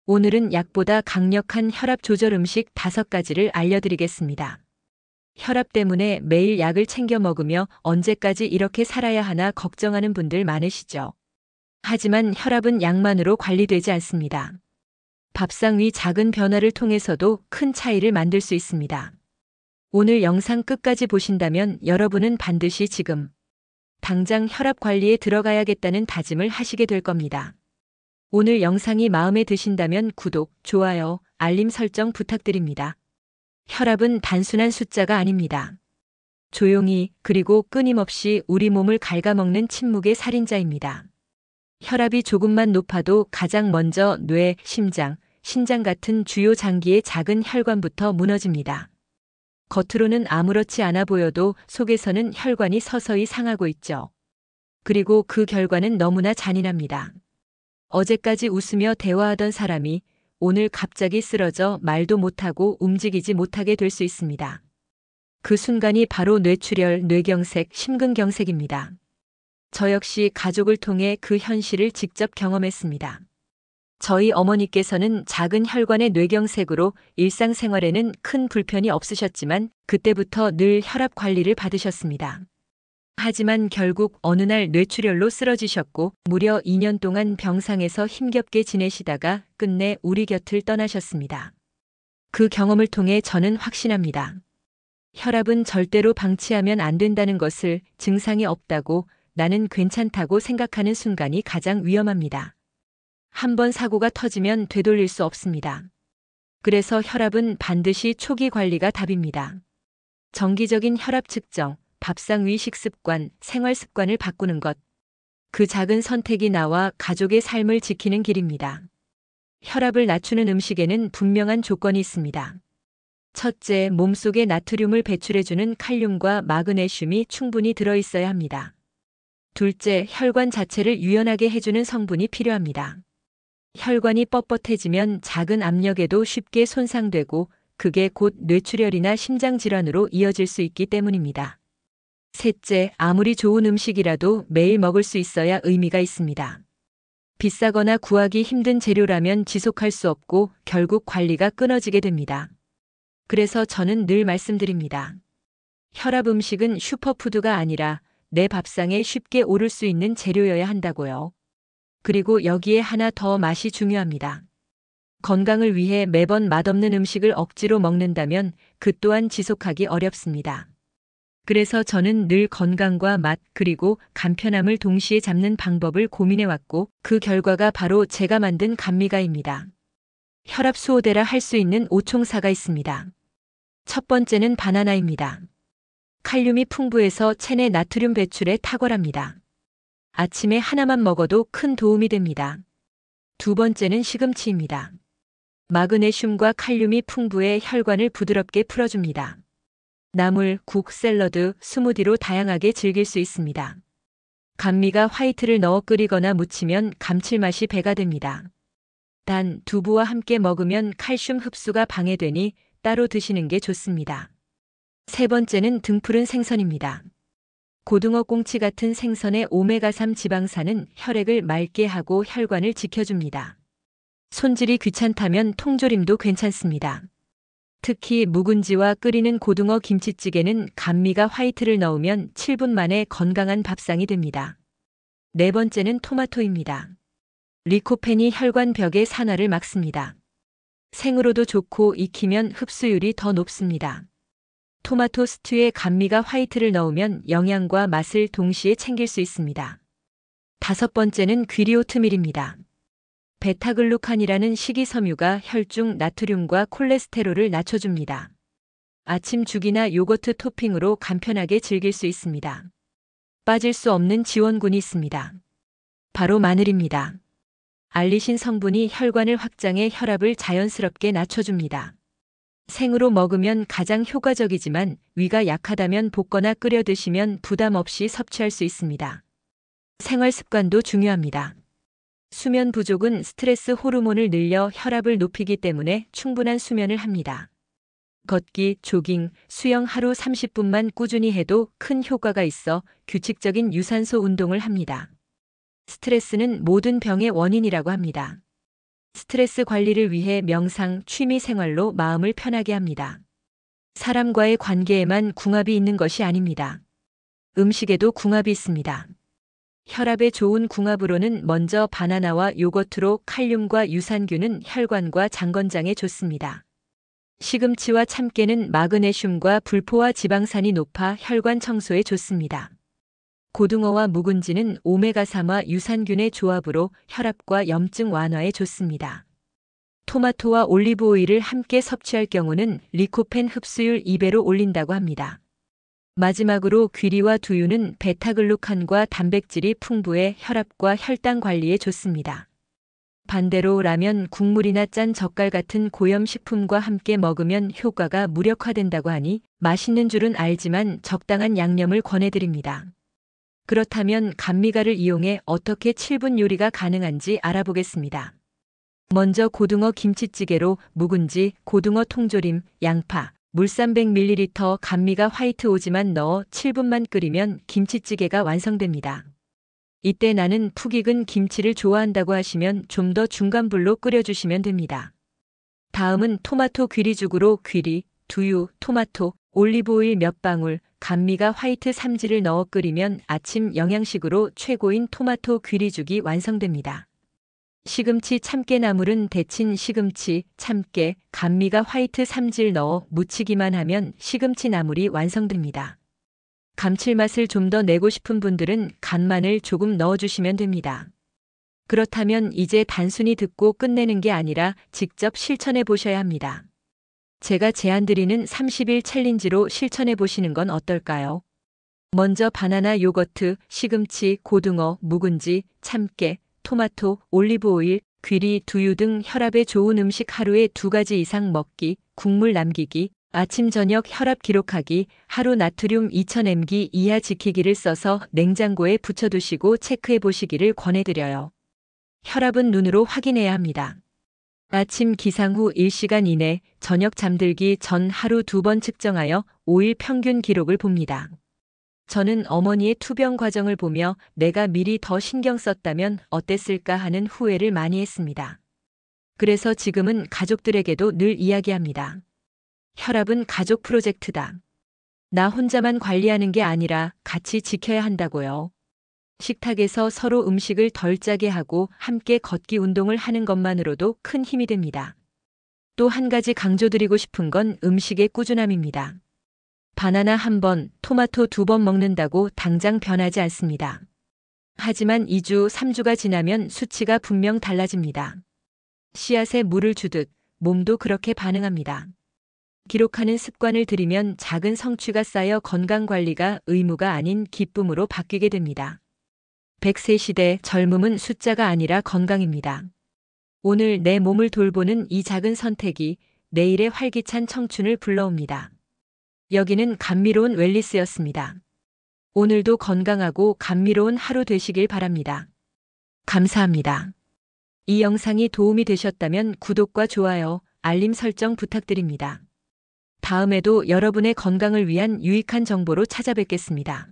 오늘은 약보다 강력한 혈압 조절 음식 5가지를 알려드리겠습니다. 혈압 때문에 매일 약을 챙겨 먹으며 언제까지 이렇게 살아야 하나 걱정하는 분들 많으시죠? 하지만 혈압은 약만으로 관리되지 않습니다. 밥상 위 작은 변화를 통해서도 큰 차이를 만들 수 있습니다. 오늘 영상 끝까지 보신다면 여러분은 반드시 지금 당장 혈압 관리에 들어가야겠다는 다짐을 하시게 될 겁니다. 오늘 영상이 마음에 드신다면 구독, 좋아요, 알림 설정 부탁드립니다. 혈압은 단순한 숫자가 아닙니다. 조용히 그리고 끊임없이 우리 몸을 갉아먹는 침묵의 살인자입니다. 혈압이 조금만 높아도 가장 먼저 뇌, 심장, 신장 같은 주요 장기의 작은 혈관부터 무너집니다. 겉으로는 아무렇지 않아 보여도 속에서는 혈관이 서서히 상하고 있죠. 그리고 그 결과는 너무나 잔인합니다. 어제까지 웃으며 대화하던 사람이 오늘 갑자기 쓰러져 말도 못하고 움직이지 못하게 될 수 있습니다. 그 순간이 바로 뇌출혈, 뇌경색, 심근경색입니다. 저 역시 가족을 통해 그 현실을 직접 경험했습니다. 저희 어머니께서는 작은 혈관의 뇌경색으로 일상생활에는 큰 불편이 없으셨지만 그때부터 늘 혈압 관리를 받으셨습니다. 하지만 결국 어느 날 뇌출혈로 쓰러지셨고 무려 2년 동안 병상에서 힘겹게 지내시다가 끝내 우리 곁을 떠나셨습니다. 그 경험을 통해 저는 확신합니다. 혈압은 절대로 방치하면 안 된다는 것을, 증상이 없다고, 나는 괜찮다고 생각하는 순간이 가장 위험합니다. 한번 사고가 터지면 되돌릴 수 없습니다. 그래서 혈압은 반드시 초기 관리가 답입니다. 정기적인 혈압 측정, 밥상 위 식습관, 생활 습관을 바꾸는 것. 그 작은 선택이 나와 가족의 삶을 지키는 길입니다. 혈압을 낮추는 음식에는 분명한 조건이 있습니다. 첫째, 몸속에 나트륨을 배출해주는 칼륨과 마그네슘이 충분히 들어있어야 합니다. 둘째, 혈관 자체를 유연하게 해주는 성분이 필요합니다. 혈관이 뻣뻣해지면 작은 압력에도 쉽게 손상되고 그게 곧 뇌출혈이나 심장질환으로 이어질 수 있기 때문입니다. 셋째, 아무리 좋은 음식이라도 매일 먹을 수 있어야 의미가 있습니다. 비싸거나 구하기 힘든 재료라면 지속할 수 없고 결국 관리가 끊어지게 됩니다. 그래서 저는 늘 말씀드립니다. 혈압 음식은 슈퍼푸드가 아니라 내 밥상에 쉽게 오를 수 있는 재료여야 한다고요. 그리고 여기에 하나 더, 맛이 중요합니다. 건강을 위해 매번 맛없는 음식을 억지로 먹는다면 그 또한 지속하기 어렵습니다. 그래서 저는 늘 건강과 맛 그리고 간편함을 동시에 잡는 방법을 고민해왔고 그 결과가 바로 제가 만든 감미가입니다. 혈압 수호대라 할 수 있는 5총사가 있습니다. 첫 번째는 바나나입니다. 칼륨이 풍부해서 체내 나트륨 배출에 탁월합니다. 아침에 하나만 먹어도 큰 도움이 됩니다. 두 번째는 시금치입니다. 마그네슘과 칼륨이 풍부해 혈관을 부드럽게 풀어줍니다. 나물, 국, 샐러드, 스무디로 다양하게 즐길 수 있습니다. 감미가 화이트를 넣어 끓이거나 무치면 감칠맛이 배가 됩니다. 단, 두부와 함께 먹으면 칼슘 흡수가 방해되니 따로 드시는 게 좋습니다. 세 번째는 등푸른 생선입니다. 고등어, 꽁치 같은 생선의 오메가3 지방산은 혈액을 맑게 하고 혈관을 지켜줍니다. 손질이 귀찮다면 통조림도 괜찮습니다. 특히 묵은지와 끓이는 고등어 김치찌개는 감미가 화이트를 넣으면 7분 만에 건강한 밥상이 됩니다. 네 번째는 토마토입니다. 리코펜이 혈관 벽의 산화를 막습니다. 생으로도 좋고 익히면 흡수율이 더 높습니다. 토마토 스튜에 감미가 화이트를 넣으면 영양과 맛을 동시에 챙길 수 있습니다. 다섯 번째는 귀리오트밀입니다. 베타글루칸이라는 식이섬유가 혈중 나트륨과 콜레스테롤을 낮춰줍니다. 아침 죽이나 요거트 토핑으로 간편하게 즐길 수 있습니다. 빠질 수 없는 지원군이 있습니다. 바로 마늘입니다. 알리신 성분이 혈관을 확장해 혈압을 자연스럽게 낮춰줍니다. 생으로 먹으면 가장 효과적이지만 위가 약하다면 볶거나 끓여 드시면 부담 없이 섭취할 수 있습니다. 생활 습관도 중요합니다. 수면 부족은 스트레스 호르몬을 늘려 혈압을 높이기 때문에 충분한 수면을 합니다. 걷기, 조깅, 수영 하루 30분만 꾸준히 해도 큰 효과가 있어 규칙적인 유산소 운동을 합니다. 스트레스는 모든 병의 원인이라고 합니다. 스트레스 관리를 위해 명상, 취미 생활로 마음을 편하게 합니다. 사람과의 관계에만 궁합이 있는 것이 아닙니다. 음식에도 궁합이 있습니다. 혈압에 좋은 궁합으로는 먼저 바나나와 요거트로 칼륨과 유산균은 혈관과 장건장에 좋습니다. 시금치와 참깨는 마그네슘과 불포화 지방산이 높아 혈관 청소에 좋습니다. 고등어와 묵은지는 오메가3와 유산균의 조합으로 혈압과 염증 완화에 좋습니다. 토마토와 올리브 오일을 함께 섭취할 경우는 리코펜 흡수율 2배로 올린다고 합니다. 마지막으로 귀리와 두유는 베타글루칸과 단백질이 풍부해 혈압과 혈당 관리에 좋습니다. 반대로 라면, 국물이나 짠 젓갈 같은 고염식품과 함께 먹으면 효과가 무력화된다고 하니 맛있는 줄은 알지만 적당한 양념을 권해드립니다. 그렇다면 감미가를 이용해 어떻게 7분 요리가 가능한지 알아보겠습니다. 먼저 고등어 김치찌개로 묵은지, 고등어 통조림, 양파, 물 300ml, 감미가 화이트 오지만 넣어 7분만 끓이면 김치찌개가 완성됩니다. 이때 나는 푹 익은 김치를 좋아한다고 하시면 좀 더 중간불로 끓여주시면 됩니다. 다음은 토마토 귀리죽으로 귀리, 두유, 토마토, 올리브오일 몇 방울, 감미가 화이트 3지를 넣어 끓이면 아침 영양식으로 최고인 토마토 귀리죽이 완성됩니다. 시금치 참깨나물은 데친 시금치, 참깨, 감미가 화이트 3질 넣어 무치기만 하면 시금치 나물이 완성됩니다. 감칠맛을 좀 더 내고 싶은 분들은 간마늘 조금 넣어주시면 됩니다. 그렇다면 이제 단순히 듣고 끝내는 게 아니라 직접 실천해 보셔야 합니다. 제가 제안드리는 30일 챌린지로 실천해 보시는 건 어떨까요? 먼저 바나나, 요거트, 시금치, 고등어, 묵은지, 참깨, 토마토, 올리브오일, 귀리, 두유 등 혈압에 좋은 음식 하루에 2가지 이상 먹기, 국물 남기기, 아침 저녁 혈압 기록하기, 하루 나트륨 2000mg 이하 지키기를 써서 냉장고에 붙여두시고 체크해 보시기를 권해드려요. 혈압은 눈으로 확인해야 합니다. 아침 기상 후 1시간 이내, 저녁 잠들기 전 하루 2번 측정하여 5일 평균 기록을 봅니다. 저는 어머니의 투병 과정을 보며 내가 미리 더 신경 썼다면 어땠을까 하는 후회를 많이 했습니다. 그래서 지금은 가족들에게도 늘 이야기합니다. 혈압은 가족 프로젝트다. 나 혼자만 관리하는 게 아니라 같이 지켜야 한다고요. 식탁에서 서로 음식을 덜 짜게 하고 함께 걷기 운동을 하는 것만으로도 큰 힘이 됩니다. 또 한 가지 강조드리고 싶은 건 음식의 꾸준함입니다. 바나나 1번, 토마토 2번 먹는다고 당장 변하지 않습니다. 하지만 2주, 3주가 지나면 수치가 분명 달라집니다. 씨앗에 물을 주듯 몸도 그렇게 반응합니다. 기록하는 습관을 들이면 작은 성취가 쌓여 건강관리가 의무가 아닌 기쁨으로 바뀌게 됩니다. 100세 시대 젊음은 숫자가 아니라 건강입니다. 오늘 내 몸을 돌보는 이 작은 선택이 내일의 활기찬 청춘을 불러옵니다. 여기는 감미로운 웰니스였습니다. 오늘도 건강하고 감미로운 하루 되시길 바랍니다. 감사합니다. 이 영상이 도움이 되셨다면 구독과 좋아요, 알림 설정 부탁드립니다. 다음에도 여러분의 건강을 위한 유익한 정보로 찾아뵙겠습니다.